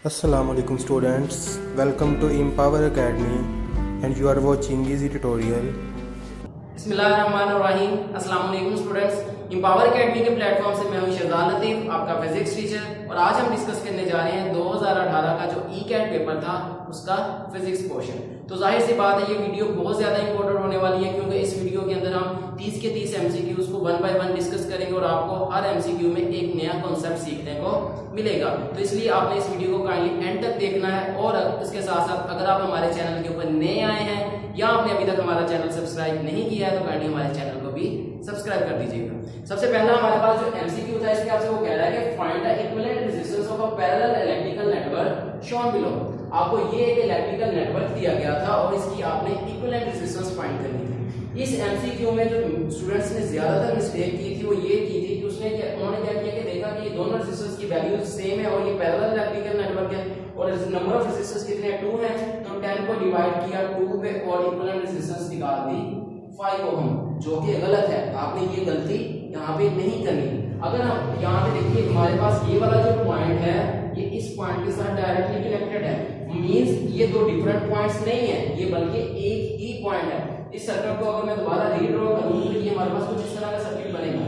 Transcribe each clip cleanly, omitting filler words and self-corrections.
Assalamu alaikum students, welcome to Empower Academy and you are watching easy tutorial. बिस्मिल्लाहिर्रहमानिर्रहीम। अस्सलाम वालेकुम students, empower academy के platform से मैं हूं शहजाद लतीफ़, आपका फिजिक्स टीचर। और आज हम डिस्कस करने जा रहे हैं 2018 का जो ई कैट पेपर था उसका फिजिक्स पोर्शन। तो जाहिर सी बात है ये वीडियो बहुत ज़्यादा इंपॉर्टेंट होने वाली है, क्योंकि इस वीडियो के अंदर हम 30 के 30 एमसीक्यूज को 1 बाय 1 डिस्कस करेंगे और आपको हर एमसीक्यू में एक नया कॉन्सेप्ट सीखने को मिलेगा। तो इसलिए आपने इस वीडियो को काइंडली एंड तक देखना है। और इसके साथ साथ अगर आप हमारे चैनल के ऊपर नए आए हैं या आपने अभी तक हमारा चैनल सब्सक्राइब नहीं किया है तो काइंडली हमारे चैनल को भी सब्सक्राइब कर दीजिएगा। सबसे पहला हमारे पास जो एमसीक्यू था इसके आपसे वो कह रहा है कि find the equivalent resistance of a parallel electrical network shown below. आपको ये एक इलेक्ट्रिकल नेटवर्क दिया गया था और इसकी आपने इक्विवेलेंट रेजिस्टेंस फाइंड करनी थी। इस एमसीक्यू में जो स्टूडेंट्स ने ज्यादातर मिस्टेक की थी वो ये की थी कि उन्होंने क्या किया कि देखा कि ये दोनों रेजिस्टेंस की वैल्यूज सेम है और ये पैरेलल इलेक्ट्रिकल नेटवर्क है और नंबर ऑफ रेजिस्टेंस कितने हैं 2 हैं, तो 10 को डिवाइड किया 2 पे और इक्विवेलेंट रेजिस्टेंस निकाल दी 5 ओम, जो कि गलत है। आपने ये गलती यहाँ पे नहीं करनी। अगर हम यहाँ पे देखिए हमारे पास ये वाला जो पॉइंट है ये इस पॉइंट के साथ डायरेक्टली कनेक्टेड है, मींस ये दो डिफरेंट पॉइंट्स नहीं है, ये बल्कि एक ही पॉइंट है। इस सर्किट को अगर मैं दोबारा रीड्रॉ करूं तो ये हमारे पास कुछ इस तरह का सर्किट बनेगा।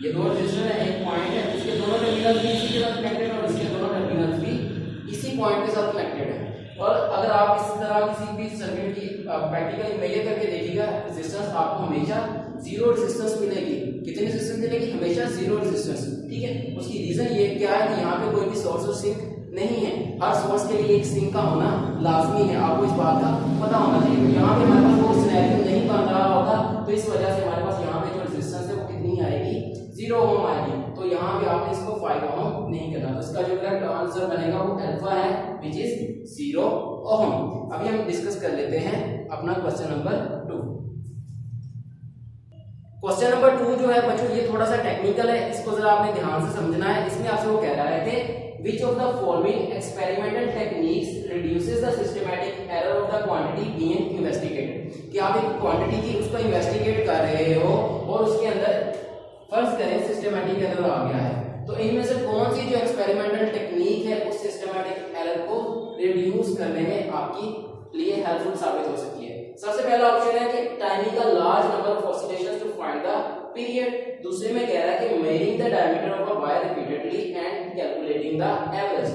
ये दो रेजिस्टर है, एक पॉइंट है, इसके दोनों टर्मिनल्स भी इसी के साथ कनेक्टेड और इसके दोनों टर्मिनल्स भी इसी पॉइंट के साथ कनेक्टेड है। और अगर आप इस तरह किसी भी सर्किट की प्रैक्टिकली मेजर करके देखिएगा रेजिस्टेंस आपको हमेशा जीरो रेजिस्टेंस मिलेगी। कितनी रेजिस्टेंस मिलेगी? हमेशा जीरो रेजिस्टेंस। ठीक है, उसकी रीजन ये क्या है कि यहाँ पे कोई भी सोर्स और सिंक नहीं है। हर सोर्स के लिए एक सिंक का होना लाजमी है, आपको इस बात का पता होना चाहिए। तो यहाँ पे हमारे पास वो सिनेरियो नहीं बन रहा होगा, तो इस वजह से हमारे पास यहाँ पे जो रेजिस्टेंस है वो कितनी आएगी? 0 ओम आएगी। तो यहाँ पे आपने इसको 5 ओम नहीं करना। तो इसका जो करेक्ट आंसर बनेगा वो अल्फा है, विच इज 0 ओम। अभी हम डिस्कस कर लेते हैं अपना क्वेश्चन नंबर 2। क्वेश्चन नंबर 2 जो है बच्चों ये थोड़ा सा टेक्निकल है, इसको जरा आपने ध्यान से समझना है। इसमें आपसे वो कह रहा है कि which of the following experimental techniques reduces the systematic error of the quantity being investigated। कि आप एक क्वांटिटी की उसको इन्वेस्टिगेट कर रहे हो और उसके अंदर फर्ज करें सिस्टमैटिक एरर आ गया है, तो इनमें से कौन सी जो एक्सपेरिमेंटल टेक्निक है उस सिस्टमैटिक एरर को रिड्यूस करने में आपकी लिए हेल्पफुल साबित हो सकती है। सबसे पहला ऑप्शन है कि timing a large number of oscillations to find the period. दूसरे में कह रहा है कि measuring the diameter of a wire repeatedly and calculating the average.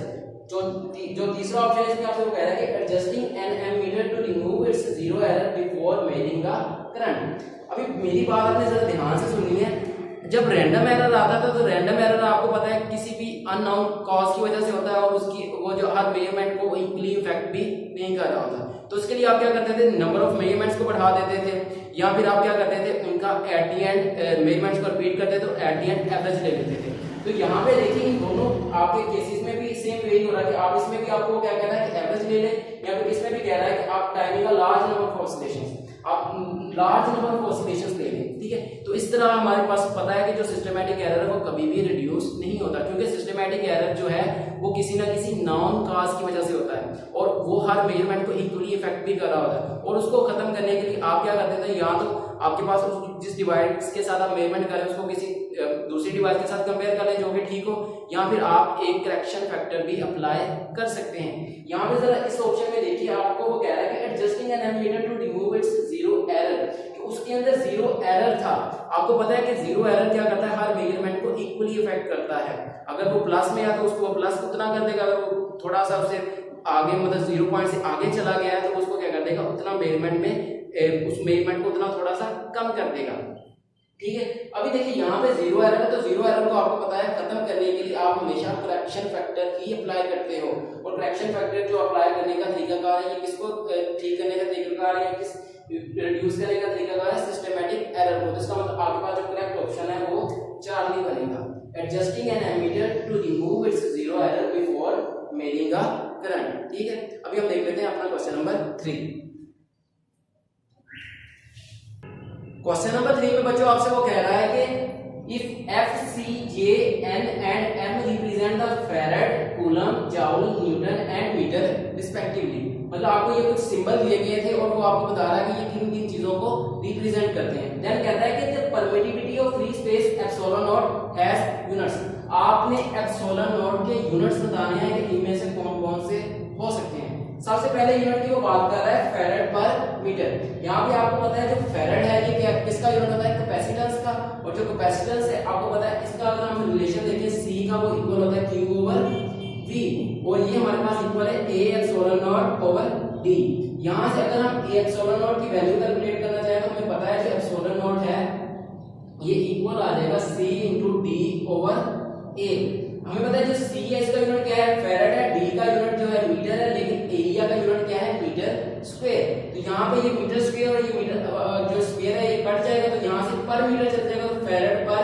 जो तीसरा ऑप्शन है इसमें आपसे वो कह रहा है कि adjusting an ammeter to remove its zero error before measuring the current. अभी मेरी बात आपने जरा ध्यान से सुननी है। जब रैंडम एरर आता था तो रैंडम एरर आपको पता है किसी भी अननोन कॉज की वजह से होता है और उसकी वो जो हर मेजरमेंट को इक्वली इफेक्ट भी नहीं कर रहा होता। तो इसके लिए आप क्या करते थे? नंबर ऑफ मेजरमेंट्स को बढ़ा देते थे या फिर आप क्या करते थे उनका एट द एंड मेजरमेंट्स को रिपीट करते थे तो एट द एंड एवरेज ले लेते थे। तो यहाँ पे देखिए इन दोनों आपके केसेस में भी सेम वे हो रहा है कि आप इसमें भी आपको क्या कहना है कि एवरेज ले लें, या फिर इसमें भी कह रहा है कि आप टाइमिंग का लार्ज नंबर ऑफ ऑसिलेशंस आप लार्ज नंबर ऑफ ऑसिलेशंस ले लें। ठीक है, तो इस तरह हमारे पास पता है कि जो सिस्टमैटिक एरर है वो कभी भी रिड्यूस नहीं होता, क्योंकि सिस्टमैटिक एरर जो है वो किसी ना किसी नॉन काज की वजह से होता है और वो हर मेजरमेंट को इक्वली इफेक्ट भी कर रहा होता है। और उसको खत्म करने के लिए आप क्या करते थे, या तो आपके पास जिस डिवाइस के साथ आप मेजरमेंट करें उसको किसी दूसरी डिवाइस के साथ कंपेयर कर लें जो कि ठीक हो, या फिर आप एक करेक्शन फैक्टर भी अप्लाई कर सकते हैं। यहाँ पे जरा इस ऑप्शन में देखिए आपको वो कह रहा है कि adjusting an ammeter to remove its zero error, कि उसके अंदर जीरो एरर था। आपको पता है कि जीरो एरर क्या करता है? हर मेजरमेंट को इक्वली इफेक्ट करता है। अगर वो प्लस में है तो उसको प्लस उतना कर देगा, अगर वो थोड़ा सा उससे आगे मतलब 0 पॉइंट से आगे चला गया है तो उसको क्या कर देगा? उतना मेजरमेंट में उस मेजरमेंट को उतना थोड़ा सा कम कर देगा। ठीक है, अभी देखिए यहाँ पे जीरो एरर है तो जीरो एरर को आपको पता है खत्म करने के लिए आप हमेशा करेक्शन फैक्टर ही अप्लाई करते हो। और करेक्शन फैक्टर जो अप्लाई करने का तरीकाकार है ये किसको ठीक करने का तरीकाकार है या किस रिड्यूस करने का तरीकाकार है? सिस्टमैटिक एरर को। तो इसका मतलब आपके पास जो करेक्ट ऑप्शन है वो चार्ली बनेगा, adjusting an ammeter to remove its zero error before measuring the current. ठीक है, अभी हम देख लेते हैं अपना क्वेश्चन नंबर 3। क्वेश्चन नंबर 3 में बच्चों आपसे वो कह रहा है कि if F C J N and M represent the farad, coulomb, joule, newton and metre respectively. मतलब आपको ये कुछ सिंबल दिए गए थे और वो आपको बता रहा है कि ये किन किन चीजों को रिप्रेजेंट करते हैं। देन कहता है कि the permittivity of free space epsilon not has units. आपने एप्सिलॉन नॉट के यूनिट्स बताने हैं कि इनमें से कौन कौन से हो सकते हैं। सबसे पहले यूनिट की वो बात कर रहा है फैरेड पर मीटर। यहाँ पे आपको पता है जो फैरेड है ये क्या किसका यूनिट होता है, कैपेसिटेंस का। और जो कैपेसिटेंस है आपको पता है इसका अगर हम रिलेशन देखें सी का वो इक्वल होता है Q ओवर V, और ये हमारे पास इक्वल है A epsilon not over D। यहाँ से अगर हम A एप्सिलॉन नॉट की वैल्यू कैलकुलेट करना चाहें तो हमें पता है जो एप्सिलॉन नॉट है ये इक्वल आ जाएगा C into D over A। हमें पता है जो C है इसका यूनिट क्या है, फैरेड है, D का यूनिट जो है मीटर है, लेकिन एरिया का यूनिट क्या है, मीटर स्क्वायर। तो यहाँ पे ये मीटर स्क्वायर और ये मीटर जो स्क्वायर है ये कट जाएगा तो यहाँ से पर मीटर चल जाएगा, तो फैरेड पर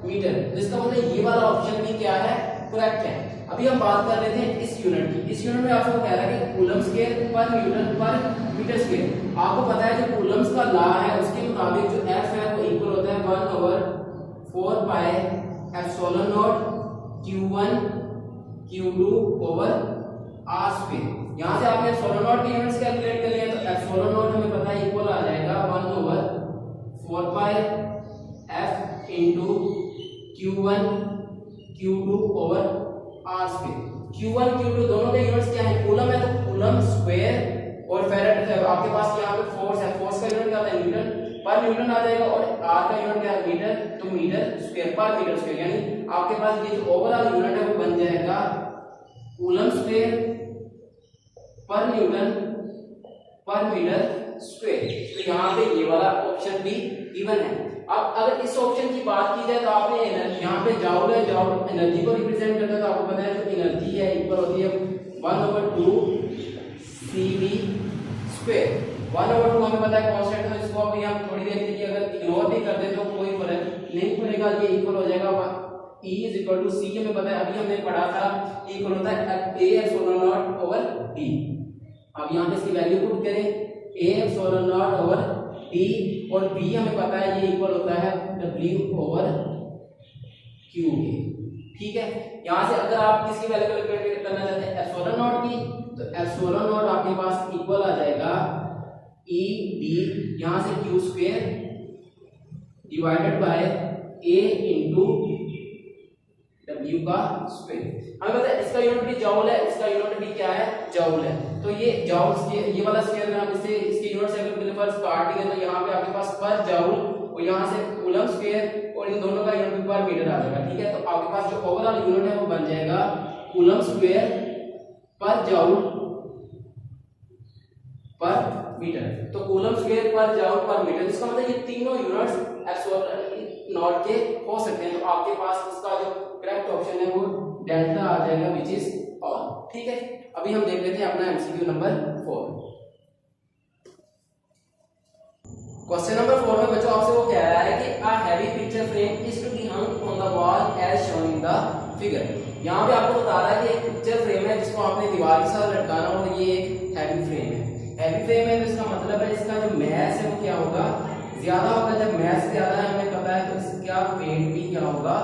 मीटर। तो इसका मतलब ये वाला ऑप्शन भी क्या है, करेक्ट है। अभी हम बात कर रहे थे इस यूनिट की। इस यूनिट में आपको कह रहा है कि कूलम स्क्वायर पर न्यूटन पर मीटर स्क्वायर। आपको पता है जो कूलम्स का लॉ है उसके मुताबिक जो F है वो इक्वल होता है 1 over 4 pi epsilon not Q1 Q2 over R square. यहाँ से आपने एप्सिलॉन नॉट के यूनिट्स कैलकुलेट कर लिया, तो एप्सिलॉन नॉट हमें पता है इक्वल आ जाएगा 1 ओवर 4 पाई F into Q1 Q2 over R square. Q1 Q2 दोनों के यूनिट्स क्या है, कूलम है तो कूलम स्क्वायर और फैरेड है। आपके पास यहाँ पे फोर्स है, फोर्स का यूनिट क्या होता है, न्यूटन पर न्यूटन आ जाएगा, और R का यूनिट क्या है, मीटर, तो मीटर स्क्वायर पर मीटर स्क्वायर। यानी आपके पास ये जो ओवरऑल यूनिट है वो बन जाएगा कूलम स्क्वायर पर न्यूटन पर मीटर स्क्वायर। तो यहाँ पे ये वाला ऑप्शन भी गिवन है। अब अगर इस ऑप्शन की बात की जाए तो आपने यहाँ पे जाउल है, जाउल एनर्जी को रिप्रेजेंट करता है, तो आपको पता है जो एनर्जी है इक्वल होती है 1 ओवर 2 CV स्क्वायर। 1 ओवर 2 हमें पता है कांस्टेंट है, इसको अभी हम थोड़ी देर के लिए अगर इग्नोर भी कर दे तो कोई फर्क नहीं पड़ेगा, ये इक्वल हो जाएगा E is equal to C। हमें पता है अभी हमने पढ़ा था इक्वल होता है A epsilon not over D। अब यहाँ पे इसकी वैल्यू पुट करें A epsilon not over D, और B हमें पता है ये इक्वल होता है W ओवर Q के। ठीक है, यहाँ से अगर आप किसकी वैल्यू कैलकुलेट करना चाहते हैं एप्सिलॉन नॉट की, तो एप्सिलॉन नॉट आपके पास इक्वल आ जाएगा E D, यहाँ से Q square divided by A into W का स्क्वायर। हमें पता है इसका यूनिट भी जॉउल है, इसका यूनिट भी क्या है, जॉउल है। तो ये जॉउल ये वाला स्क्वायर में हम इससे इसके यूनिट से अगर फर्स्ट काट देंगे तो यहाँ पे आपके पास पर जॉउल और यहाँ से कूलम स्क्वायर और इन दोनों का यूनिट पर मीटर आ जाएगा। ठीक है, तो आपके पास जो ओवरऑल यूनिट है वो बन जाएगा कूलम स्क्वायर पर जॉउल पर मीटर। तो कूलम स्क्वायर पर जॉउल पर मीटर, इसका मतलब ये तीनों यूनिट्स एप्सिलॉन नॉट के हो सकते हैं। तो आपके पास इसका जो करेक्ट ऑप्शन है वो डेल्टा आ जाएगा विच इज ऑल। ठीक है, अभी हम देख लेते हैं अपना एमसीक्यू नंबर 4। क्वेश्चन नंबर 4 में बच्चों आपसे वो कह रहा है कि a heavy picture frame is to be hung on the wall as shown in the figure. यहाँ पे आपको बता रहा है कि एक पिक्चर फ्रेम है जिसको आपने दीवार के साथ लटकाना और ये एक हैवी फ्रेम है। हैवी फ्रेम है तो इसका मतलब है इसका जो मैस है वो क्या होगा, ज्यादा होगा। जब मैस ज्यादा है हमें पता है तो इसका वेट भी क्या होगा,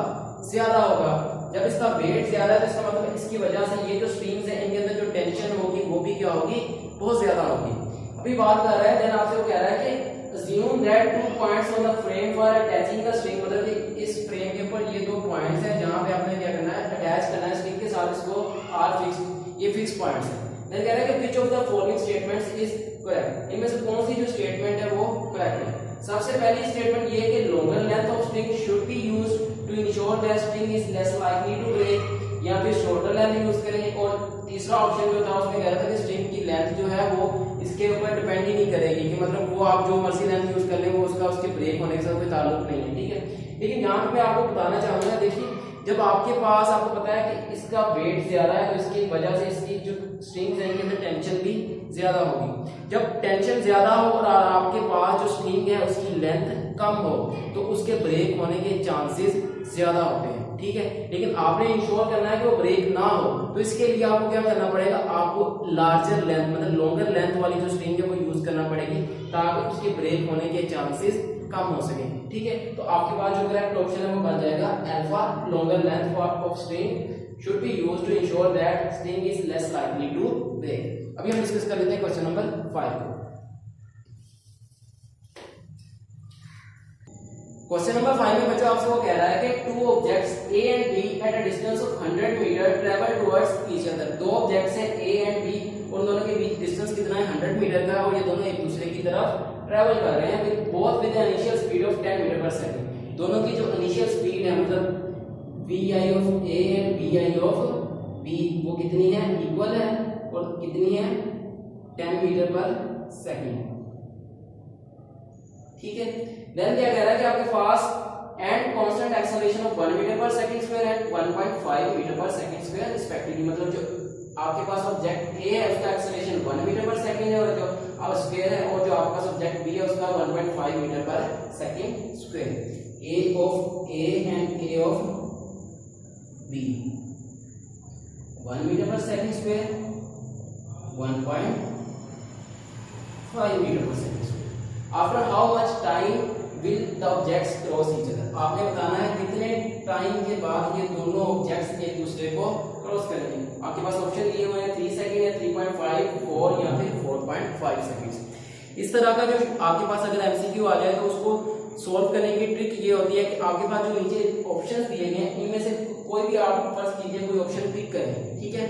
ज्यादा होगा। जब इसका वेट ज्यादा है तो इसका मतलब इसकी वजह से ये जो स्ट्रिंग्स है इनके अंदर जो टेंशन होगी वो भी क्या होगी, बहुत ज्यादा होगी। अभी बात कर रहा है देन आपसे वो कह रहा है कि assume that 2 points on the frame for attaching the string, मतलब कि इस फ्रेम के ऊपर ये 2 पॉइंट्स हैं जहां पे आपने क्या करना है, अटैच करना है स्ट्रिंग के साथ इसको r फिक्स, ये फिक्स पॉइंट्स हैं। देन कह रहा है कि which of the following statements is correct, इनमें से कौन सी जो स्टेटमेंट है वो करेक्ट है। सबसे पहली स्टेटमेंट ये है कि longer length of string should be used to ensure that string is less likely to break, या फिर shorter length यूज करें। और तीसरा ऑप्शन जो था उसमें कह रहा था कि स्ट्रिंग की लेंथ जो है वो इसके ऊपर डिपेंड ही नहीं करेगी, कि मतलब वो आप जो मर्जी लेंथ यूज कर लें वो उसका उसके ब्रेक होने के साथ कोई ताल्लुक नहीं है। ठीक है, लेकिन यहाँ पे मैं आपको बताना चाहूंगा, देखिए जब आपके पास आपको पता है कि इसका वेट ज्यादा है तो इसकी वजह से इसकी जो स्ट्रिंग्स हैं इनके अंदर टेंशन भी ज्यादा होगी। जब टेंशन ज्यादा हो और आपके पास जो स्ट्रिंग है उसकी लेंथ कम हो तो उसके ब्रेक होने के चांसेस ज्यादा होते हैं। ठीक है, लेकिन आपने इंश्योर करना है कि वो ब्रेक ना हो, तो इसके लिए आपको क्या करना पड़ेगा, आपको लार्जर लेंथ मतलब लॉन्गर लेंथ वाली जो स्ट्रिंग है वो यूज करना पड़ेगी ताकि उसके ब्रेक होने के चांसेस कम हो सके। ठीक है, तो आपके पास जो करेक्ट ऑप्शन है वो बन जाएगा alpha, longer length of string should be used to ensure that string is less likely to break. अभी हम डिस्कस कर लेते हैं क्वेश्चन नंबर 5। क्वेश्चन नंबर 5 में बच्चों आपसे वो कह रहा है कि two objects A and B at a distance of 100 metre travel towards each other. दो ऑब्जेक्ट्स हैं ए एंड बी, उन दोनों के बीच डिस्टेंस कितना है 100 मीटर का, और ये दोनों एक दूसरे की तरफ ट्रेवल कर रहे हैं with both with initial speed of 10 metre per second. दोनों की जो इनिशियल स्पीड है मतलब vi of A and vi of B वो कितनी है, इक्वल है, और कितनी है 10 मीटर पर सेकंड। ठीक है, देन क्या कह रहा है कि आपके पास and constant acceleration of 1 metre per second square and 1.5 metre per second square respectively. मतलब जो आपके पास ऑब्जेक्ट ए है उसका एक्सेलरेशन 1 मीटर पर सेकंड है, और जो अब स्क्वायर है, और जो आपके पास ऑब्जेक्ट बी है उसका 1.5 metre per second square. A of A and A of B 1 metre per second square, 1.5 metre per second square. After how much time will the objects cross each other. आपने बताना है कितने time के बाद ये दोनों ऑब्जेक्ट्स एक दूसरे को क्रॉस करेंगे। आपके पास ऑप्शन दिए हुए हैं 3 सेकंड या 3.5, 4 या फिर 4.5 सेकंड्स। इस तरह का जो आपके पास अगर एमसीक्यू आ जाए तो उसको सॉल्व करने की ट्रिक ये होती है कि आपके पास जो नीचे ऑप्शंस दिए गए हैं इनमें से कोई भी आप फर्स्ट कीजिए, कोई ऑप्शन पिक करें। ठीक है,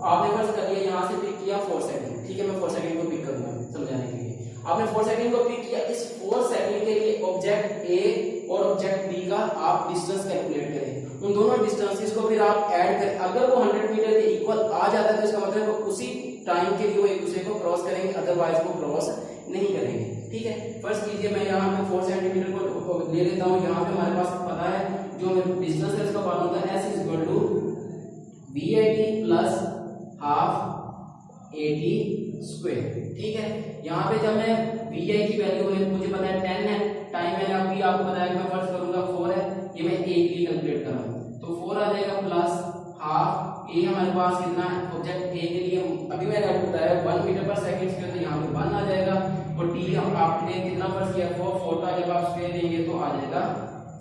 आपने फर्स्ट कर लिया, यहाँ से पिक किया 4 सेकंड। ठीक है, मैं 4 सेकंड को पिक करूंगा समझाने के लिए। आपने 4 सेकंड को पिक किया, इस 4 सेकंड के लिए ऑब्जेक्ट ए और ऑब्जेक्ट बी का आप डिस्टेंस कैलकुलेट करें। उन दोनों डिस्टेंसेस को फिर आप ऐड करें। अगर वो 100 मीटर के इक्वल आ जाता है तो इसका मतलब वो उसी टाइम के लिए वो एक दूसरे को क्रॉस करेंगे, अदरवाइज वो क्रॉस नहीं करेंगे। ठीक है, फर्स्ट कीजिए, मैं यहाँ पे 4 सेंटीमीटर को ले लेता हूँ। यहाँ पे हमारे पास पता है जो डिस्टेंस है उसका फॉर्मूला होता है s equal to VAT plus half AT square. ठीक है, यहाँ पे जब मैं VI की वैल्यू मुझे पता है 10 है, टाइम मैंने अभी आपको बताया कि मैं फर्स्ट करूंगा 4 है, ये मैं A के लिए कैलकुलेट कर रहा हूँ, तो 4 आ जाएगा प्लस हाफ A हमारे पास कितना है ऑब्जेक्ट A के लिए अभी मैंने आपको बताया 1 मीटर पर सेकंड स्क्वायर, तो यहाँ पे 1 आ जाएगा, और T हम आपने कितना फर्स्ट किया 4 का जब आप स्क्वायर देंगे तो आ जाएगा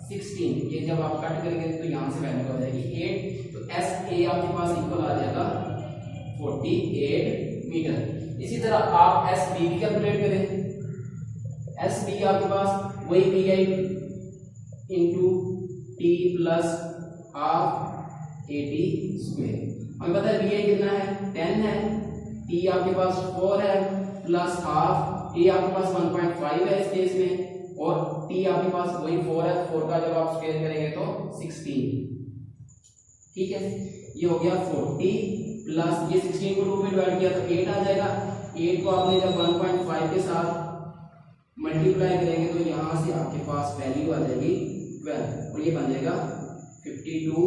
16। ये जब आप कट करेंगे तो यहाँ से वैल्यू आ जाएगी 8, तो SA आपके पास इक्वल आ जाएगा 48 मीटर। इसी तरह आप SB भी कैलकुलेट करें। SB आपके पास वही VI into T plus half AT square. हमें पता है VI कितना है 10 है, T आपके पास 4 है प्लस हाफ, A आपके पास 1.5 है इस केस में, और T आपके पास वही 4 है, 4 का जब आप स्क्वायर करेंगे तो 16। ठीक है, ये हो गया 40 प्लस ये 16 को 2 में डिवाइड किया तो 8 आ जाएगा। 8 को आपने जब 1.5 के साथ मल्टीप्लाई करेंगे तो यहाँ से आपके पास वैल्यू आ जाएगी 12, और ये बन जाएगा 52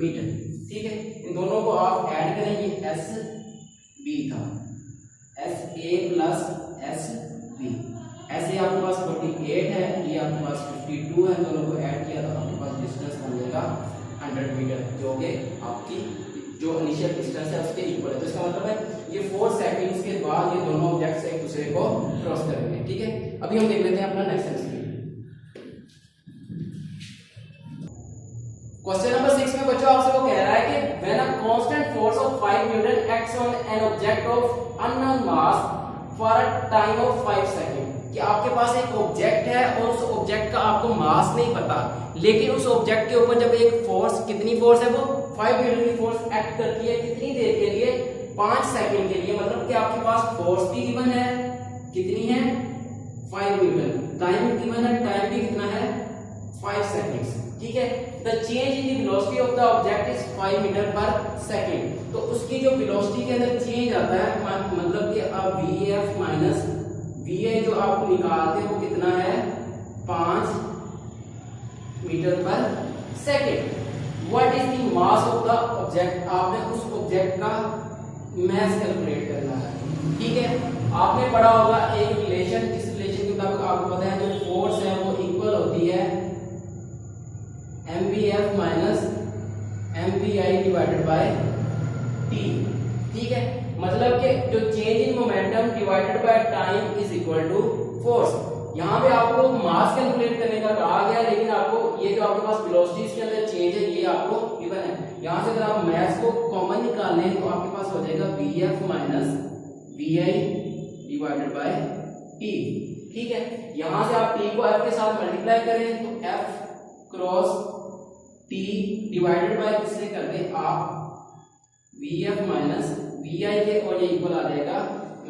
मीटर। ठीक है, इन दोनों को आप ऐड करेंगे, SB था SA प्लस SB, ऐसे आपके पास 48 है, ये आपके पास 52 है, दोनों को ऐड किया तो आपके पास डिस्टेंस बन जाएगा 100 मीटर, जो कि आपकी जो इनिशियल डिस्टेंस है उसके इक्वल है। तो इसका मतलब है ये 4 सेकंड्स के बाद ये दोनों ऑब्जेक्ट्स एक दूसरे को क्रॉस करेंगे। ठीक है, अभी हम देख लेते हैं अपना नेक्स्ट एमसीक्यू। क्वेश्चन नंबर 6 में बच्चों आपसे वो कह रहा है कि when a constant force of 5 Newton acts on an object of unknown mass for a time of 5 second, कि आपके पास एक ऑब्जेक्ट है और उस ऑब्जेक्ट का आपको मास नहीं पता, लेकिन उस ऑब्जेक्ट के ऊपर जब एक फोर्स, कितनी फोर्स है वो 5 न्यूटन की फोर्स एक्ट करती है, कितनी देर के लिए 5 सेकंड के लिए, मतलब कि आपके पास फोर्स भी गिवन है, कितनी है 5 न्यूटन, टाइम गिवन है, टाइम भी कितना है 5 सेकंड्स। ठीक है, the change in the velocity of the object is 5 metre per second, तो उसकी जो वेलोसिटी के अंदर चेंज आता है, मतलब कि अब VF माइनस VA जो आप निकालते हैं वो कितना है 5 metre per second. What is the mass of the object, आपने उस ऑब्जेक्ट का मास कैलकुलेट करना है। ठीक है, आपने पढ़ा होगा एक रिलेशन, इस रिलेशन के मुताबिक आपको पता है जो फोर्स है वो इक्वल होती है MVF minus MVI divided by T। ठीक है, मतलब कि जो change in momentum divided by time is equal to force. यहाँ पे आपको मास कैलकुलेट करने का कहा गया, लेकिन आपको ये जो आपके पास वेलोसिटीज के अंदर चेंज है ये आपको गिवन है। यहाँ से अगर आप मास को कॉमन निकालने हैं तो आपके पास हो जाएगा VF minus VI divided by T। ठीक है, यहां से आप t को f के साथ मल्टीप्लाई करें तो f cross t divided by किससे कर दे आप vf माइनस vi के, और ये इक्वल आ जाएगा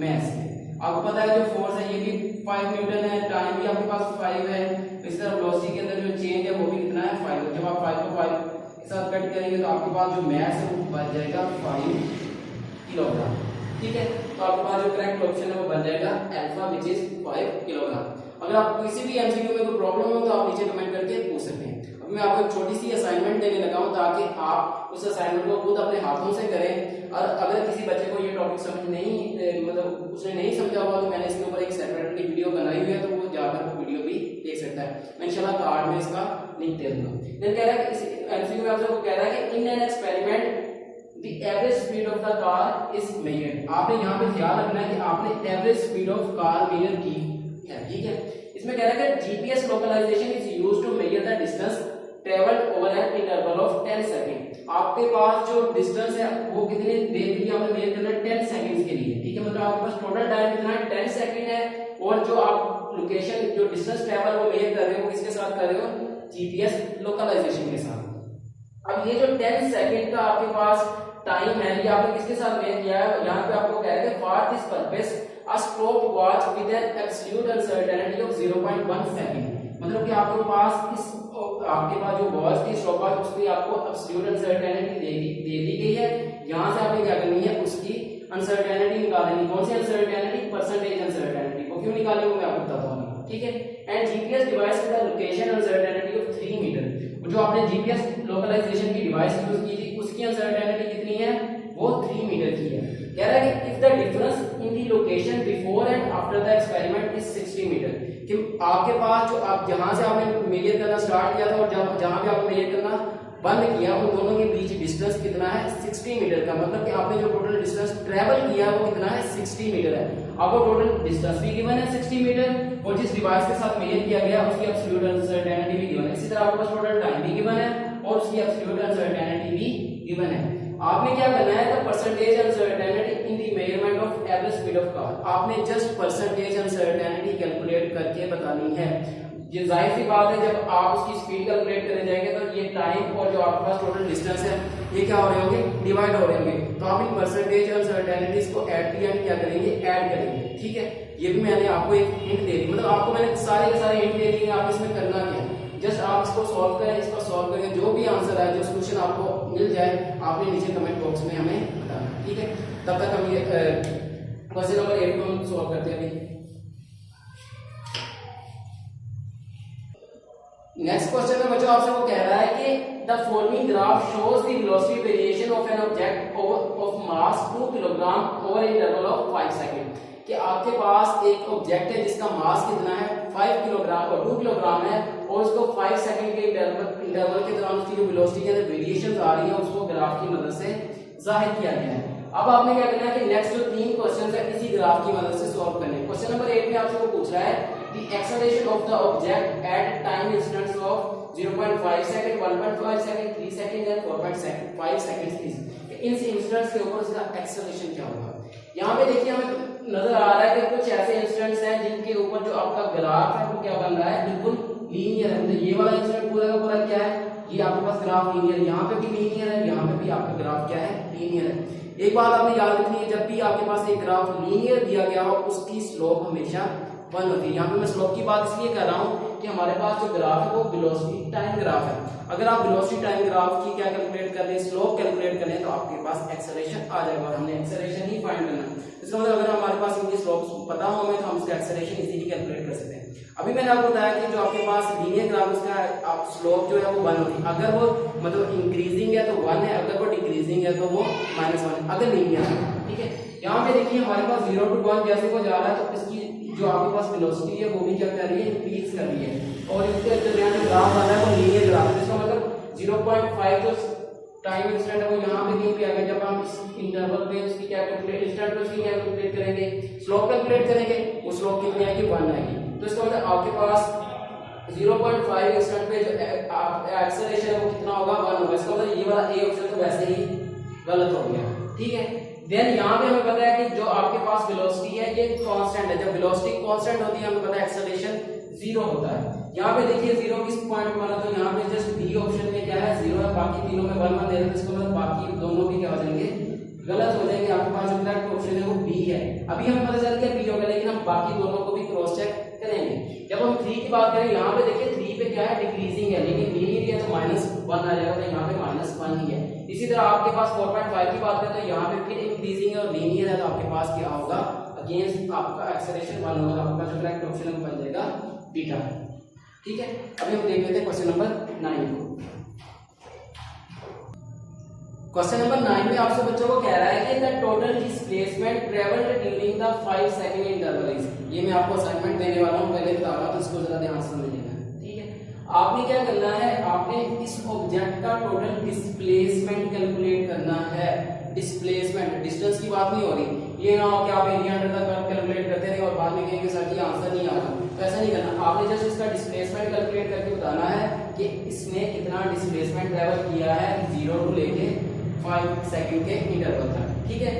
mass के। आपको पता है जो फोर्स है ये भी 5 न्यूटन है, टाइम भी आपके पास 5 है, इस तरह वेलोसिटी के अंदर जो चेंज है वो भी कितना है 5। जब आप 5 को 5 के साथ कट करेंगे तो आपके पास जो mass है वो बन जाएगा 5 किलोग्राम। ठीक है, तो आपके पास जो करेक्ट ऑप्शन है वो बन जाएगा अल्फा विच इज 5 किलोग्राम। अगर आप किसी भी एमसीक्यू में कोई प्रॉब्लम हो तो आप नीचे कमेंट करके पूछ सकते हैं। अब मैं आपको एक छोटी सी असाइनमेंट देने लगा हूं ताकि आप उस असाइनमेंट को खुद अपने हाथों से करें, और अगर किसी बच्चे को ये टॉपिक समझ नहीं मतलब उसने नहीं समझा हुआ तो मैंने इसके ऊपर एक सेपरेटली वीडियो बनाई हुई है, तो वो जाकर वो वीडियो भी देख सकता है। मैं इंशाल्लाह कार्ड में इसका लिंक दे दूंगा। देन कह रहा है कि इस एमसीक्यू में आपसे वो कह रहा है कि in an experiment The average speed of the car is measured। आपने यहाँ पे ख्याल रखना है कि आपने average speed of car measure की है। ठीक है, इसमें कह रहा है कि GPS localization is used to measure the distance travelled over an interval of 10 second. आपके पास जो डिस्टेंस है वो कितनी देर के लिए आपने मेजर करना है 10 सेकंड्स के लिए। ठीक है, मतलब आपके पास टोटल टाइम कितना है 10 सेकंड है, और जो आप लोकेशन जो डिस्टेंस ट्रेवल वो मेजर कर रहे हो किसके साथ कर रहे हो, जीपीएस लोकलाइजेशन के साथ। अब ये जो 10 सेकंड का आपके पास टाइम है ये आपने किसके साथ मेजर किया है, यहाँ पे आपको कह रहे हैं for this purpose a stop watch with an absolute uncertainty of 0.1 second. मतलब कि आपके पास जो वॉच थी स्टॉप वॉच उसकी आपको एब्सोल्यूट अनसर्टेनिटी दे दी गई है। यहाँ से आपने क्या करनी है उसकी अनसर्टेनिटी निकालनी। कौन सी अनसर्टेनिटी, परसेंटेज अनसर्टेनिटी। वो क्यों निकालेंगे वो मैं आपको बताता हूँ। ठीक है, and GPS device with the location uncertainty of 3 metre. जो आपने जीपीएस लोकलाइजेशन की डिवाइस यूज की थी उसकी अनसर्टेनिटी कितनी है, वो 3 मीटर की है। कह रहा है कि if the difference in the location before and after the experiment is 60 metre, कि आपके पास जो आप जहां से आपने मेजर करना स्टार्ट किया था और जहां पे आपने मेजर करना बंद किया उन दोनों के बीच डिस्टेंस कितना है 60 मीटर का। मतलब कि आपने जो टोटल डिस्टेंस ट्रेवल किया वो कितना है 60 मीटर है। आपको टोटल डिस्टेंस भी गिवन है 60 मीटर, और जिस डिवाइस के साथ मेजर किया गया उसकी एब्सोल्यूट अनसर्टेनिटी भी गिवन है। इसी तरह आपके पास टोटल टाइम भी गिवन है और उसकी एब्सोल्यूट अनसर्टेनिटी भी गिवन है। आपने क्या करना है, the percentage uncertainty in the measurement of average speed of car. आपने जस्ट परसेंटेज अनसर्टेनिटी कैलकुलेट करके बतानी है। ये जाहिर सी बात है जब आप उसकी स्पीड कैलकुलेट करने जाएंगे तो ये टाइम और जो आपके पास टोटल डिस्टेंस है ये क्या हो रहे होंगे, डिवाइड हो रहे होंगे। तो आप इन परसेंटेज अनसर्टेनिटीज को एट द एंड क्या करेंगे, ऐड करेंगे। ठीक है, ये भी मैंने आपको एक हिंट दे दी, मतलब आपको मैंने सारे के सारे हिंट दे दिए। आप इसमें करना क्या है, जस्ट आप इसको सॉल्व करें, इसको सॉल्व करके जो भी आंसर है जो सोल्यूशन आपको मिल जाए आपने नीचे कमेंट बॉक्स में हमें बताना। ठीक है, तब तक हम ये क्वेश्चन नंबर 8 को हम सॉल्व करते हैं। अभी नेक्स्ट क्वेश्चन में बच्चों आपसे वो कह रहा है कि the following graph shows the velocity variation of an object of mass 2 kilogram over interval of 5 second. कि आपके पास एक ऑब्जेक्ट है जिसका मास कितना है 5 किलोग्राम और 2 किलोग्राम है, और उसको 5 सेकंड के इंटरवल के दौरान उसकी जो वेलोसिटी के अंदर वेरिएशंस आ रही है उसको ग्राफ की मदद से जाहिर किया गया है। अब आपने क्या करना है कि नेक्स्ट जो 3 क्वेश्चंस है इसी ग्राफ की मदद से सॉल्व करने। क्वेश्चन नंबर 8 में आपसे वो पूछ रहा है the acceleration of the object at time instants of 0.5 second, 1.5 second, 3 second and 4.5 seconds is। In instants के ऊपर उसका एक्सेलरेशन क्या होगा। यहाँ पे देखिए हमें नजर आ रहा है कि कुछ ऐसे इंस्टेंट्स हैं जिनके ऊपर जो आपका ग्राफ है वो क्या बन रहा है, बिल्कुल लीनियर है। मतलब ये वाला इंस्टेंट पूरा का पूरा क्या है, ये आपके पास ग्राफ लीनियर, यहाँ पे भी लीनियर है, यहाँ पे भी आपका ग्राफ क्या है, लीनियर है। एक बात आपने याद रखनी है, जब भी आपके पास एक ग्राफ लीनियर दिया गया हो उसकी स्लोप हमेशा 1 होती है। यहाँ पे मैं स्लोप की बात इसलिए कर रहा हूँ कि हमारे पास जो ग्राफ है वो वेलोसिटी टाइम ग्राफ है। अगर आप वेलोसिटी टाइम ग्राफ की क्या कैलकुलेट कर रहे हैं, स्लोप कैलकुलेट कर रहे हैं, तो आपके पास एक्सेलरेशन आ जाएगा और हमने एक्सेलरेशन ही फाइंड करना है। इसका मतलब अगर हमारे पास इनकी स्लोप पता हो हमें तो हम उसका एक्सेलरेशन इजीली कैलकुलेट कर सकते हैं। अभी मैंने आपको बताया कि जो आपके पास लीनियर ग्राफ उसका आप स्लोप जो है वो 1 होती है। अगर वो मतलब इंक्रीजिंग है तो 1 है, अगर वो डिक्रीजिंग है तो वो -1 अगर लीनियर है। ठीक है, यहाँ पे देखिए हमारे पास 0 to 1 जैसे वो जा रहा है तो इसकी जो आपके पास वेलोसिटी है वो भी क्या कर रही है, इंक्रीज कर रही है। और इसके दरमियान जो ग्राफ बना है वो लीनियर ग्राफ है। इसका मतलब 0.5 जो टाइम इंस्टेंट है वो यहाँ पे कहीं पे आ गया। जब हम इस इंटरवल पे उसकी क्या कैलकुलेट इंस्टेंट पे उसकी क्या कैलकुलेट करेंगे, स्लोप कैलकुलेट करेंगे, वो स्लोप कितनी आएगी 1 आएगी। तो इसका मतलब आपके पास 0.5 इंस्टेंट पे जो एक्सेलरेशन है वो कितना होगा 1 होगा। इसका मतलब ये वाला ए ऑप्शन तो वैसे ही गलत हो गया, ठीक है। देन यहाँ पे हमें पता है कि जो आपके पास वेलोसिटी है ये कांस्टेंट है, जब वेलोसिटी कांस्टेंट होती है हमें पता है एक्सेलरेशन जीरो होता है। यहाँ पे देखिए जीरो किस पॉइंट पे बना, तो यहाँ पे जस्ट डी ऑप्शन में क्या है जीरो है, बाकी तीनों में 1 1 दे रहे थे, इसको मतलब बाकी दोनों भी क्या हो जाएंगे गलत हो जाएंगे। आपके पास जो करेक्ट ऑप्शन है वो बी है। अभी हमें पता चल गया बी होगा, लेकिन हम बाकी दोनों को भी क्रॉस चेक करेंगे। जब हम 3 की बात करें यहाँ पे देखिए 3 पे क्या है डिक्रीजिंग है, लेकिन लीनियर है तो -1 आ जाएगा, तो यहाँ पे -1 ही है। इसी तरह आपके पास 4.5 की बात करें तो यहाँ पे फिर इंक्रीजिंग है और लीनियर है, तो आपके पास क्या होगा अगेंस्ट आपका एक्सेलरेशन 1 होगा, आपका जो करेक्ट ऑप्शन बन जाएगा बीटा, ठीक है। अभी हम देख लेते हैं क्वेश्चन नंबर 9 को। क्वेश्चन नंबर 9 में आपसे बच्चों को कह रहा है कि the total displacement travelled during the 5 second interval is, ये मैं आपको असाइनमेंट देने वाला हूं, पहले बता रहा हूं तो इसको जरा ध्यान से समझिएगा, ठीक है। आपने क्या करना है, आपने इस ऑब्जेक्ट का टोटल डिस्प्लेसमेंट कैलकुलेट करना है। डिस्प्लेसमेंट, डिस्टेंस की बात नहीं हो रही, ये ना हो कि आप area under the curve calculate करते रहे और बाद में कहेंगे सर जी आंसर नहीं आ रहा, तो ऐसा नहीं करना। आपने जस्ट इसका डिस्प्लेसमेंट कैलकुलेट करके बताना है कि इसने कितना डिस्प्लेसमेंट ट्रैवल किया है 0 टू लेके 5 सेकंड के इंटरवल तक, ठीक है।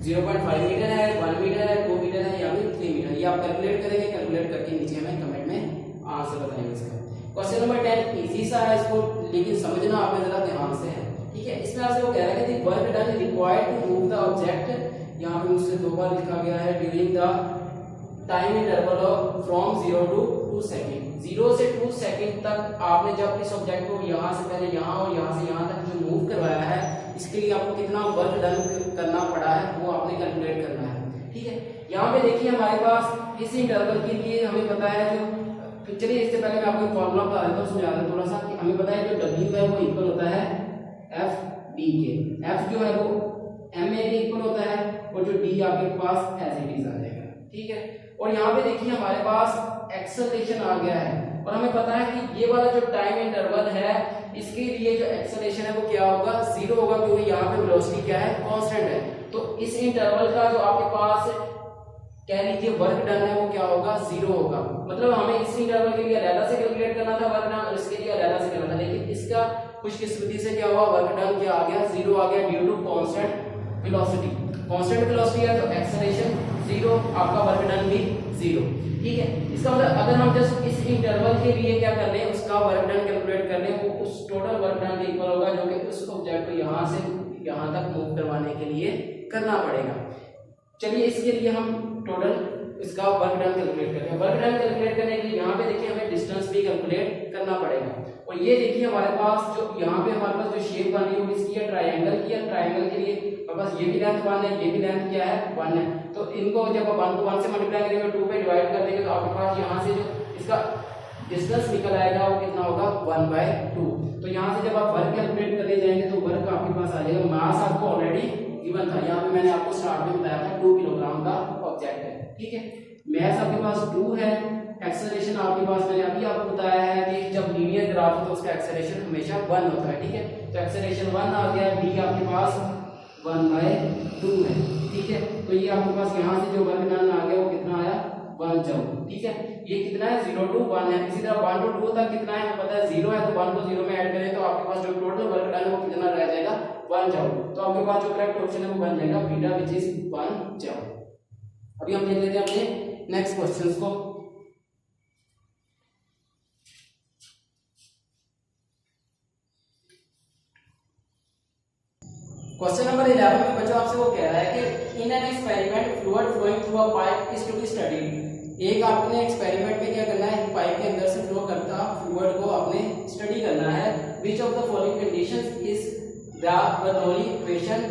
0.5 मीटर है, 1 मीटर है, 2 मीटर है या फिर 3 मीटर, ये आप कैलकुलेट करेंगे। कैलकुलेट करके नीचे हमें कमेंट में आंसर बताएंगे इसका। क्वेश्चन नंबर 10 इजी सा है, इसको लेकिन समझना आपने जरा ध्यान से है, ठीक है। इसमें आपसे वो कह रहा है कि work done required to move the object, यहाँ पे मुझसे 2 बार लिखा गया है, during the time interval of from 0 to 2 second. 0 से 2 सेकंड तक आपने जब इस ऑब्जेक्ट को यहाँ से पहले यहाँ और यहाँ से यहाँ तक जो मूव करवाया है, इसके लिए आपको कितना वर्क डन करना पड़ा है वो आपने कैलकुलेट करना है, ठीक है। यहाँ पे देखिए हमारे पास इस इंटरवल के लिए हमें पता है जो, चलिए इससे पहले मैं आपको फॉर्मूला बता देता हूँ, समझा देता थोड़ा सा कि हमें पता है जो W है वो इक्वल होता है एफ डी के। एफ जो है वो एम ए के इक्वल होता है और जो डी आपके पास एज इट इज आ जाएगा, ठीक है। और यहाँ पे देखिए हमारे पास एक्सेलरेशन आ गया है और हमें पता है कि ये वाला जो टाइम इंटरवल है इसके लिए जो एक्सेलरेशन है वो क्या होगा 0 होगा, क्योंकि यहाँ पे वेलोसिटी क्या है कांस्टेंट है। तो इस इंटरवल का जो आपके पास कह लीजिए वर्क डन है वो क्या होगा 0 होगा। मतलब हमें इस इंटरवल के लिए अलग से कैलकुलेट करना था वर्क डन और इसके लिए अलग से करना था, लेकिन इसका खुशकिस्मती से क्या हुआ वर्क डन क्या आ गया 0 आ गया due to constant velocity. Constant velocity है तो एक्सेलरेशन 0, आपका वर्क डन भी 0, ठीक है। इसका मतलब अगर हम जस्ट इस इंटरवल के लिए क्या कर रहे हैं उसका वर्क डन कैलकुलेट कर रहे हैं, वो उस टोटल वर्क डन के इक्वल होगा जो कि उस ऑब्जेक्ट को यहाँ से यहाँ तक मूव करवाने के लिए करना पड़ेगा। चलिए इसके लिए हम टोटल इसका वर्क डन कैलकुलेट करते हैं। वर्क डन कैलकुलेट करने के लिए यहाँ पे देखिए हमें डिस्टेंस भी कैलकुलेट करना पड़ेगा। और ये देखिए हमारे पास जो यहाँ पे हमारे पास जो शेप बन रही है इसकी है ट्रायंगल की है। ट्रायंगल के लिए हमारे पास ये भी लेंथ 1 है, ये भी लेंथ क्या है 1 है। तो इनको जब 1 को 1 से मल्टीप्लाई करेंगे 2 पे डिवाइड कर देंगे तो आपके पास यहाँ से जो इसका डिस्टेंस निकल आएगा वो कितना होगा 1/2। तो यहाँ से जब आप वर्क कैलकुलेट करने जाएंगे तो वर्क आपके पास आ जाएगा। मास आपको ऑलरेडी गिवन था, यहाँ पे मैंने आपको स्टार्ट में बताया था 2 किलोग्राम का ऑब्जेक्ट है, ठीक है। मास आपके पास 2 है, एक्सेलरेशन आपके पास मैंने अभी आपको बताया है कि जब लीनियर ग्राफ हो तो उसका एक्सेलरेशन हमेशा 1 होता है, ठीक है। तो एक्सेलरेशन 1 आ गया, डी आपके पास 1/2 है, ठीक है। तो ये आपके पास यहाँ से जो वर्क डन आ गया वो कितना आया 1 जब, ठीक है। ये कितना है 0 to 1 है। इसी तरह 1 to 2 तक कितना है पता है 0 है, तो 1 को 0 में ऐड करें तो आपके पास जो टोटल वर्क डन है वो कितना रह जाएगा 1 जब। तो आपके पास जो करेक्ट ऑप्शन है वो बन जाएगा बीटा विच इज 1 जब। अभी हम देख लेते हैं अपने नेक्स्ट क्वेश्चंस को। क्वेश्चन नंबर 11 में बच्चों आपसे वो कह रहा है कि in an experiment fluid flowing through a pipe is to be studied. एक आपने एक्सपेरिमेंट में क्या करना है, एक पाइप के अंदर से फ्लो करता फ्लूइड को आपने स्टडी करना है। Which of the following conditions is the Bernoulli equation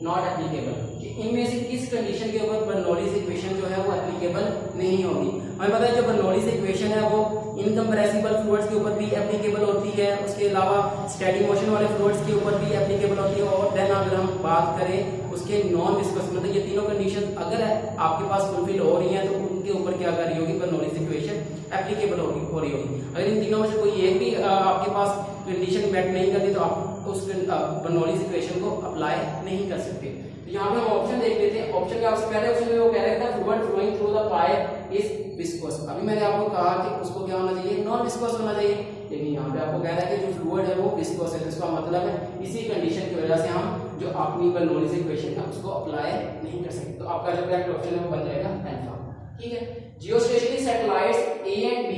not applicable, कि इनमें से किस कंडीशन के ऊपर बर्नौलीज इक्वेशन जो है वो एप्लीकेबल नहीं होगी। हमें पता है जो बर्नौलीज इक्वेशन है वो इनकम्प्रेसिबल फ्लूइड्स के ऊपर भी एप्लीकेबल होती है, उसके अलावा स्टेडी मोशन वाले फ्लूइड्स के ऊपर भी एप्लीकेबल होती है। और देन अगर हम बात करें उसके नॉन विस्कस, मतलब ये तीनों कंडीशन अगर आपके पास फुलफिल हो रही हैं तो उनके ऊपर क्या कर रही होगी बर्नौलीज इक्वेशन एप्लीकेबल हो रही होगी। अगर इन तीनों में से कोई एक भी आपके पास कंडीशन मेट नहीं करती तो आप उस बर्नौलीज इक्वेशन को अप्लाई नहीं कर सकते। तो यहाँ पे हम ऑप्शन देख लेते हैं। ऑप्शन का आपसे पहले ऑप्शन में वो कह रहा था fluid flowing through the pipe is viscous. अभी मैंने आपको कहा कि उसको क्या होना चाहिए, नॉन विस्कोस होना चाहिए, लेकिन यहाँ पे आपको कह रहा है कि जो फ्लूइड है वो विस्कोस है। तो इसका मतलब है इसी कंडीशन की वजह से हम जो आपकी बर्नौलीज इक्वेशन है उसको अप्लाई नहीं कर सकते। तो आपका जो करेक्ट ऑप्शन है वो बन जाएगा अल्फा। ठीक है, geostationary satellites A and B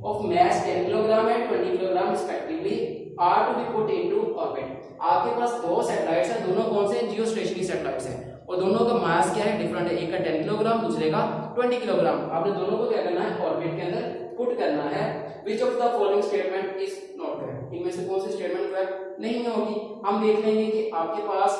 of mass 10 kilogram and 20 kilogram respectively are to be put into orbit. आपके पास दो सैटेलाइट्स हैं, दोनों कौन से जियोस्टेशनरी सैटेलाइट्स हैं और दोनों का मास क्या है, डिफरेंट है। एक का 10 किलोग्राम, दूसरे का 20 किलोग्राम। आपने दोनों को क्या करना है, ऑर्बिट के अंदर पुट करना है। Which of the following statement is not correct, इनमें से कौन सी स्टेटमेंट करेक्ट नहीं होगी। हम देख लेंगे कि आपके पास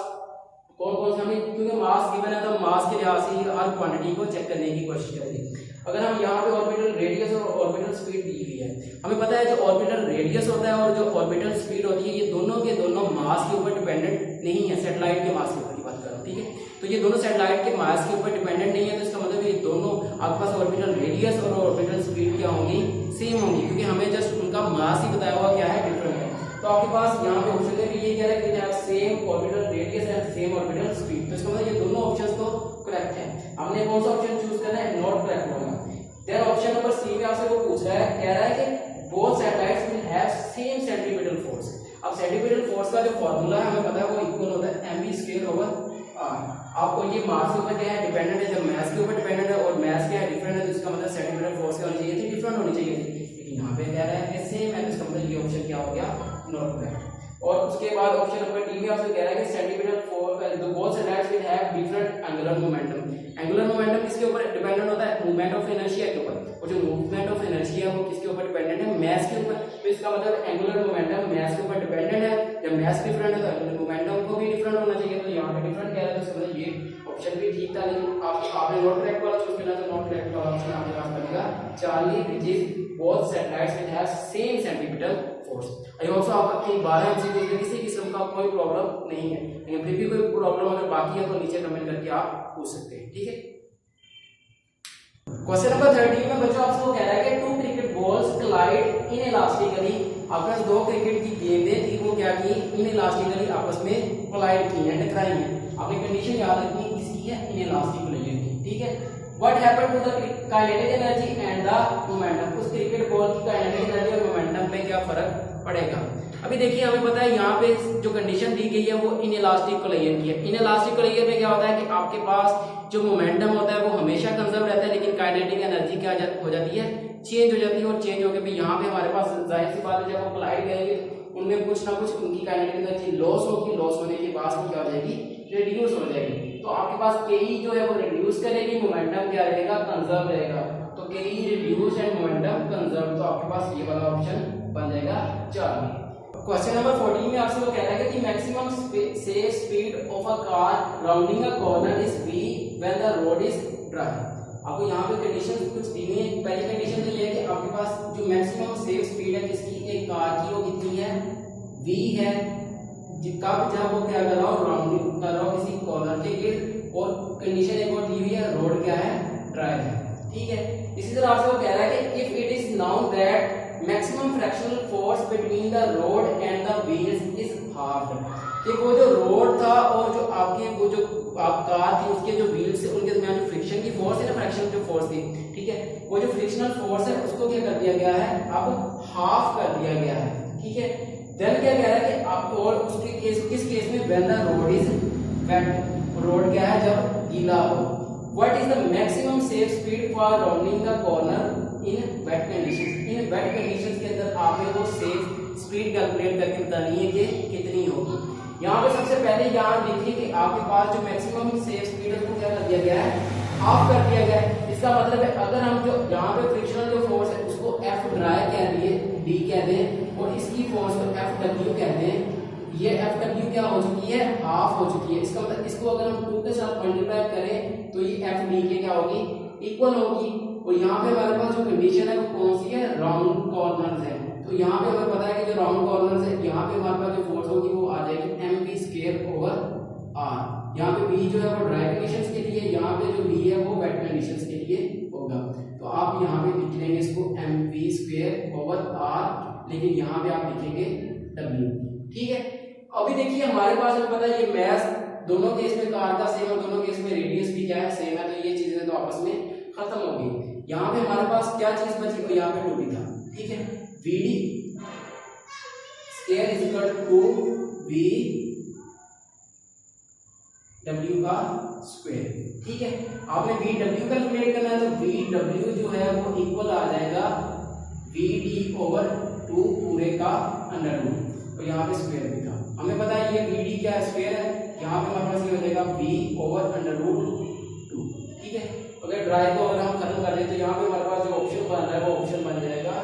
कौन कौन से, हमें क्योंकि मास गिवन है तो मास के लिहाज से ही हर क्वांटिटी को चेक करने की कोशिश करेंगे। अगर हम यहाँ पे ऑर्बिटल रेडियस और ऑर्बिटल स्पीड दी हुई है, हमें पता है जो ऑर्बिटल रेडियस होता है और जो ऑर्बिटल स्पीड होती है ये दोनों के दोनों मास के ऊपर डिपेंडेंट नहीं है, सैटेलाइट के मास के ऊपर की बात कर रहा हूँ। ठीक है, तो ये दोनों सैटेलाइट के मास के ऊपर डिपेंडेंट नहीं है, तो इसका मतलब ये दोनों आपके पास ऑर्बिटल रेडियस और ऑर्बिटल स्पीड क्या होंगी, सेम होंगी, क्योंकि हमें जस्ट उनका मास ही बताया हुआ क्या है, डिफरेंट है। तो आपके पास यहाँ पे ऑप्शन में भी ये कह रहा है कि आप same orbital radius and same orbital speed, तो इसका मतलब ये दोनों ऑप्शंस तो करेक्ट है। हमने कौन सा ऑप्शन चूज करना है, नॉट करेक्ट होगा। देन ऑप्शन नंबर सी में आपसे वो पूछ रहा है, कह रहा है कि both satellites will have same centripetal force. अब सेंट्रीपिटल फोर्स का जो फार्मूला है हमें पता है वो इक्वल होता है mv²/r। आपको ये मास के ऊपर क्या है, डिपेंडेंट है, जब मास के ऊपर डिपेंडेंट है और मास क्या है, डिफरेंट है, तो इसका मतलब सेंट्रीपिटल फोर्स क्या होनी चाहिए थी, डिफरेंट होनी चाहिए थी, लेकिन यहाँ पे कह रहा है कि सेम है, तो इसका मतलब ये ऑप्शन क्या हो गया, नॉट करेक्ट। और उसके बाद ऑप्शन नंबर डी में आपसे कह रहा है कि centripetal force both satellites will have different angular momentum. Angular momentum किसके ऊपर डिपेंडेंट होता है, मूवमेंट ऑफ इनर्शिया के ऊपर, और जो मूवमेंट ऑफ इनर्शिया है वो किसके ऊपर डिपेंडेंट है, मास के ऊपर। तो इसका मतलब एंगुलर मोमेंटम मास के ऊपर डिपेंडेंट है, जब मास डिफरेंट है तो एंगुलर मोमेंटम को भी डिफरेंट होना चाहिए, तो यहाँ पे डिफरेंट कह रहा है, तो इसका मतलब ये ऑप्शन भी ठीक था, लेकिन आपने नॉट करेक्ट वाला चूज करना, तो नॉट करेक्ट वाला ऑप्शन आपके पास बनेगा Charlie, which is both satellites will have same centripetal force. I hope so आपके 12 एमसीक्यू में किसी किस्म का कोई प्रॉब्लम नहीं है, लेकिन फिर भी कोई प्रॉब्लम अगर बाकी है तो नीचे कमेंट करके आप पूछ सकते हैं। ठीक है, क्वेश्चन नंबर 13 में बच्चों आपसे वो कह रहा है कि टू क्रिकेट बॉल्स क्लाइड इनइलास्टिकली। आपके पास दो क्रिकेट की गेंदें थी, वो क्या की, इनइलास्टिकली आपस में क्लाइड की हैं, टकराई हैं। आपने कंडीशन याद रखनी किसकी है, इनइलास्टिक की। ठीक है, what happened to the kinetic energy and the momentum. उस क्रिकेट बॉल की काइनेटिक एनर्जी और मोमेंटम में क्या फर्क पड़ेगा। अभी देखिए हमें पता है यहाँ पे जो कंडीशन दी गई है वो इनइलास्टिक कोलिजन की है। इनइलास्टिक कोलिजन में क्या होता है कि आपके पास जो मोमेंटम होता है वो हमेशा कंजर्व रहता है, लेकिन काइनेटिक एनर्जी क्या हो जाती है, चेंज हो जाती है, और चेंज होकर भी यहाँ पे हमारे पास जाहिर सी बात है जब वो क्लाइड करेंगे उनमें कुछ ना कुछ उनकी काइनेटिक एनर्जी लॉस होगी, लॉस होने के बाद वो क्या हो जाएगी, रिड्यूस हो जाएगी। तो आपके पास केई जो है वो रिड्यूस करेगी, मोमेंटम क्या रहेगा, कंजर्व रहेगा। तो केई रिड्यूस एंड मोमेंटम कंजर्व, तो आपके पास ये वाला ऑप्शन बन जाएगा 4। क्वेश्चन नंबर 14 में आपसे वो कह रहा है कि maximum safe speed of a car rounding a corner is v when the road is dry. आपको यहाँ पे कंडीशन कुछ दी हुई है। पहली कंडीशन तो ये है कि आपके पास जो मैक्सिमम सेफ स्पीड है किसकी, एक कार की, वो कितनी है, v है, कब जब वो क्या कर रहा हो, राउंडिंग कर रहा हो किसी कॉर्नर के लिए, और कंडीशन एक और दी हुई है, रोड क्या है, ड्राई है। ठीक है, इसी तरह आपसे वो कह रहा है कि if it is noun that maximum fractional force between the road and the wheels is half, कि वो जो रोड था और जो आपकी वो जो कार थी उसके जो व्हील्स थे उनके दरमियान जो फ्रिक्शन की फोर्स है ना, फ्रैक्शनल जो फोर्स थी, ठीक है, वो जो फ्रिक्शनल फोर्स है उसको क्या कर दिया गया है, अब हाफ कर दिया गया है। ठीक है, देन क्या कह रहा है कि आप, और उसके केस किस केस में, when the road is wet, road क्या है जब गीला हो। What is the maximum safe speed for rounding the corner in wet conditions. In wet conditions के अंदर आपने वो सेफ स्पीड कैलकुलेट करके बतानी है कि कितनी होगी। यहाँ पे सबसे पहले यहाँ देखिए कि आपके पास जो मैक्सिमम सेफ स्पीड है उसको क्या कर दिया गया है, हाफ कर दिया गया है। इसका मतलब है अगर हम जो यहाँ पे फ्रिक्शनल जो फोर्स है उसको एफ ड्राई कह दिए, डी कह दें, और इसकी फोर्स को एफ डब्ल्यू कहते हैं, ये एफ डब्ल्यू क्या हो चुकी है, हाफ हो चुकी है। इसका मतलब इसको अगर हम 2 के साथ मल्टीप्लाई करें तो ये एफ डी के क्या होगी, इक्वल होगी। और यहाँ पे हमारे पास जो कंडीशन है वो कौन सी है, राउंड कॉर्नर्स है। तो यहाँ पे हमें पता है कि जो राउंड कॉर्नर्स है यहाँ पे हमारे पास जो फोर्स होगी वो आ जाएगी mv²/r। यहाँ पे v जो है वो ड्राई कंडीशंस के लिए, यहाँ पे जो v है वो वेट कंडीशंस के लिए होगा। तो आप यहाँ पे लिख लेंगे इसको mv²/r, लेकिन यहाँ पे आप लिखेंगे w। ठीक है, अभी देखिए हमारे पास हमें पता है ये मैथ दोनों केस में कार का सेम और दोनों केस में रेडियस भी क्या है, सेम है, तो ये चीजें तो आपस में खत्म हो गई। यहाँ पे हमारे पास क्या चीज बची, और यहाँ पे 2 भी था। ठीक है, vd square is equal to v W का स्क्वायर। ठीक है, आपने वी डब्ल्यू कैलकुलेट करना है तो वी डब्ल्यू जो है वो इक्वल आ जाएगा वी डी ओवर 2 पूरे का अंडर रूट, और यहाँ पे स्क्वायर भी था। हमें पता है ये वी डी क्या है, स्क्वायर है, यहाँ पे हमारे पास ये हो जाएगा वी ओवर अंडर रूट 2। ठीक है, अगर ड्राई को अगर हम खत्म कर दें तो यहाँ पे हमारे पास जो ऑप्शन बन रहा है वो ऑप्शन बन जाएगा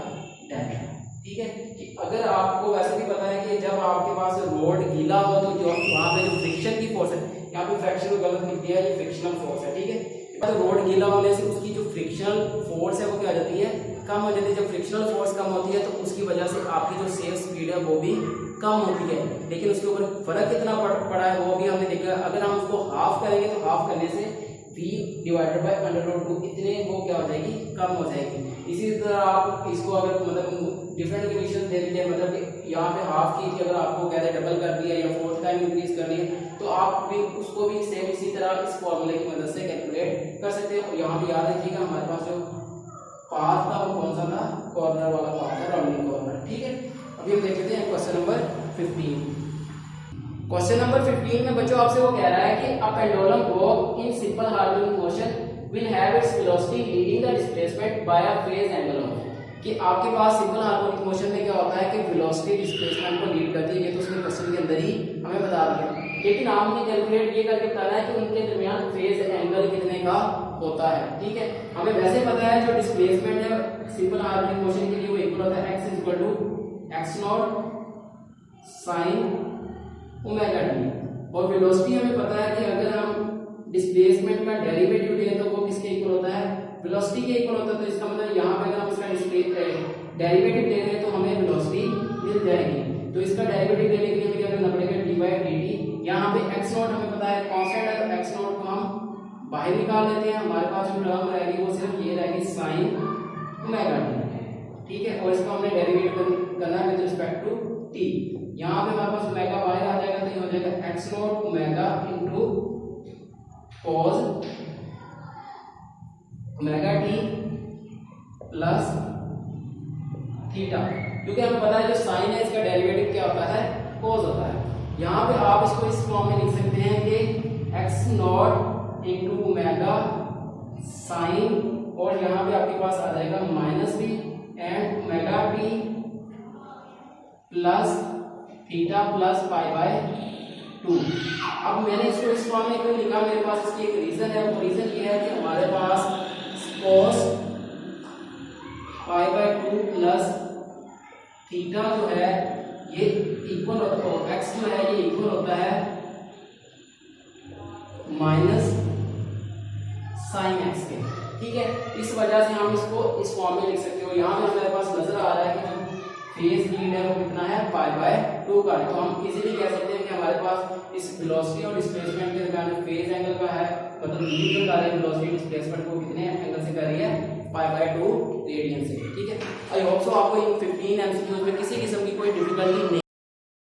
डेल्टा। ठीक है, कि अगर आपको वैसे भी पता है कि जब आपके पास रोड गीला हो तो जो वहाँ पे जो फ्रिक्शन की फोर्स है, यहाँ पे फ्रैक्शन को गलत लिख दिया है, ये फ्रिक्शनल फोर्स है। ठीक है, तो रोड गीला होने से उसकी जो फ्रिक्शनल फोर्स है वो क्या हो जाती है, कम हो जाती है। जब फ्रिक्शनल फोर्स कम होती है तो उसकी वजह से आपकी जो सेफ स्पीड है वो भी कम होती है। लेकिन उसके ऊपर फर्क कितना पड़ा है वो भी हमने देखा। अगर हम उसको हाफ करेंगे तो हाफ करने से v divided by under root 2 इतने वो क्या हो जाएगी, कम हो जाएगी। इसी तरह आप इसको अगर मतलब डिफरेंट कंडीशन दे दीजिए, मतलब यहाँ पे हाफ की थी, अगर आपको कहते हैं डबल कर दिया या फोर्थ टाइम इंक्रीज करनी है तो आप भी उसको भी सेम इसी तरह इस फॉर्मूले की मदद से कैलकुलेट कर सकते हैं। और यहाँ पे याद रखिएगा हमारे पास जो पाथ था वो कौन सा था, कॉर्नर वाला पाथ था, राउंडिंग कॉर्नर। ठीक है, अभी हम देख लेते हैं क्वेश्चन नंबर 15। क्वेश्चन नंबर 15 में बच्चों आपसे वो कह रहा है कि a pendulum Bob in simple harmonic motion will have its velocity leading the displacement bye a phase angle of, कि आपके पास सिंपल हार्मोनिक मोशन में क्या होता है कि वेलोसिटी डिस्प्लेसमेंट को लीड करती है। ये तो उसने क्वेश्चन के अंदर ही हमें बता दिया, लेकिन आपने कैलकुलेट ये करके बताना है कि उनके दरमियान फेज एंगल कितने का होता है। ठीक है, हमें वैसे पता है जो डिस्प्लेसमेंट है सिंपल हार्मोनिक मोशन के लिए वो इक्वल होता है x equal to x naught sine omega T, और वेलोसिटी हमें पता है कि अगर हम डिस्प्लेसमेंट का डेरिवेटिव लें तो वो किसके इक्वल होता है, वेलोसिटी के इक्वल होता है। तो इसका मतलब यहाँ पे अगर हम इसका डेरिवेटिव ले रहे हैं तो हमें वेलोसिटी मिल जाएगी। तो इसका डेरिवेटिव लेने के लिए हमें क्या करना पड़ेगा, डी बाई डी टी। यहाँ पे एक्स नॉट हमें पता है कांस्टेंट है, तो एक्स नॉट को हम बाहर निकाल लेते हैं। हमारे पास जो टर्म रहेगी वो सिर्फ ये रहेगी साइन ओमेगा टी। ठीक है, और इसका हमने डेरिवेटिव करना है विद रिस्पेक्ट टू टी। यहाँ पे हमारे पास ओमेगा बाहर आ जाएगा तो ये हो जाएगा x not omega into cos omega T plus theta, क्योंकि हमें पता है जो साइन है इसका डेरिवेटिव क्या होता है, कॉस होता है। यहाँ पे आप इसको इस फॉर्म में लिख सकते हैं कि x naught into omega sine, और यहाँ पे आपके पास आ जाएगा minus B and omega T plus theta plus pi by 2। अब मैंने इसको इस फॉर्म में क्यों लिखा, मेरे पास इसकी एक रीजन है। वो रीजन ये है कि हमारे पास cos pi by 2 plus theta जो है ये इक्वल होता है, x जो है ये इक्वल होता है माइनस साइन x के। ठीक है, इस वजह से हम इसको इस फॉर्म में लिख सकते हो। यहाँ पे हमारे पास नजर आ रहा है कि फेज लीड है वो कितना है, पाई बाय 2 का है। तो हम इजीली कह सकते हैं कि हमारे पास इस वेलोसिटी और डिस्प्लेसमेंट के दरमियान फेज एंगल का है, मतलब लीड जो कर रही है वेलोसिटी डिस्प्लेसमेंट को कितने एंगल से कर रही है, पाई बाय 2 रेडियन से। ठीक है, आई होप सो आपको इन 15 एमसीक्यूज में किसी किस्म की कोई डिफिकल्टी नहीं